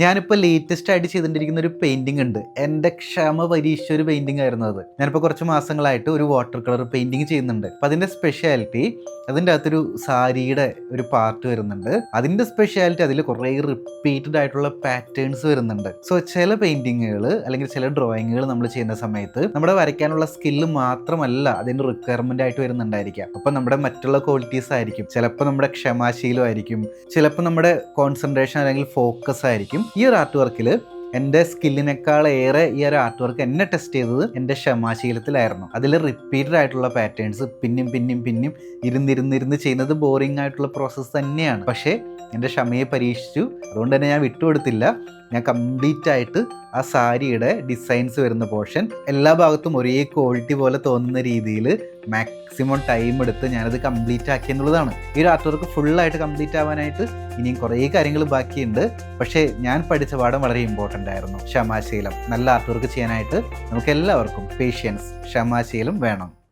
ഞാനിപ്പോൾ ലേറ്റസ്റ്റ് ആയിട്ട് ചെയ്തുകൊണ്ടിരിക്കുന്ന ഒരു പെയിൻറ്റിംഗ് ഉണ്ട്. എൻ്റെ ക്ഷമ പരീക്ഷിച്ച ഒരു പെയിൻറ്റിംഗ് ആയിരുന്നു അത്. ഞാനിപ്പോൾ കുറച്ച് മാസങ്ങളായിട്ട് ഒരു വാട്ടർ കളർ പെയിൻറ്റിംഗ് ചെയ്യുന്നുണ്ട്. അപ്പോൾ അതിൻ്റെ സ്പെഷ്യാലിറ്റി, അതിൻ്റെ അകത്തൊരു സാരിയുടെ ഒരു പാർട്ട് വരുന്നുണ്ട്. അതിൻ്റെ സ്പെഷ്യാലിറ്റി അതിൽ കുറേ റിപ്പീറ്റഡ് ആയിട്ടുള്ള പാറ്റേൺസ് വരുന്നുണ്ട്. സോ ചില പെയിൻറ്റിങ്ങുകൾ അല്ലെങ്കിൽ ചില ഡ്രോയിങ്ങുകൾ നമ്മൾ ചെയ്യുന്ന സമയത്ത് നമ്മുടെ വരയ്ക്കാനുള്ള സ്കില്ല് മാത്രമല്ല അതിൻ്റെ റിക്വയർമെൻ്റ് ആയിട്ട് വരുന്നുണ്ടായിരിക്കാം. അപ്പോൾ നമ്മുടെ മറ്റുള്ള ക്വാളിറ്റീസ് ആയിരിക്കും, ചിലപ്പോൾ നമ്മുടെ ക്ഷമാശീലമായിരിക്കും, ചിലപ്പോൾ നമ്മുടെ കോൺസെൻട്രേഷൻ അല്ലെങ്കിൽ ഫോക്കസ് ആയിരിക്കും. ഈ ഒരു ആർട്ട് വർക്കിൽ എൻ്റെ സ്കില്ലിനേക്കാൾ ഏറെ ഈ ഒരു ആർട്ട് വർക്ക് എന്നെ ടെസ്റ്റ് ചെയ്തത് എൻ്റെ ക്ഷമാശീലത്തിലായിരുന്നു. അതിൽ റിപ്പീറ്റഡ് ആയിട്ടുള്ള പാറ്റേൺസ് പിന്നെയും ഇരുന്നിരുന്ന് ചെയ്യുന്നത് ബോറിംഗ് ആയിട്ടുള്ള പ്രോസസ്സ് തന്നെയാണ്. പക്ഷേ എൻ്റെ ക്ഷമയെ പരീക്ഷിച്ചു, അതുകൊണ്ട് തന്നെ ഞാൻ വിട്ടുകൊടുത്തില്ല. ഞാൻ കംപ്ലീറ്റ് ആയിട്ട് ആ സാരിയുടെ ഡിസൈൻസ് വരുന്ന പോർഷൻ എല്ലാ ഭാഗത്തും ഒരേ ക്വാളിറ്റി പോലെ തോന്നുന്ന രീതിയിൽ മാക്സിമം ടൈം എടുത്ത് ഞാനത് കംപ്ലീറ്റ് ആക്കി എന്നുള്ളതാണ്. ഈ ഒരു ആർട്ട് വർക്ക് ഫുള്ളായിട്ട് കംപ്ലീറ്റ് ആവാനായിട്ട് ഇനിയും കുറേ കാര്യങ്ങൾ ബാക്കിയുണ്ട്. പക്ഷേ ഞാൻ പഠിച്ച പാഠം വളരെ ഇമ്പോർട്ടൻ്റ് ആയിരുന്നു. ക്ഷമാശീലം. നല്ല ആർട്ട് വർക്ക് ചെയ്യാനായിട്ട് നമുക്ക് എല്ലാവർക്കും പേഷ്യൻസ്, ക്ഷമാശീലം വേണം.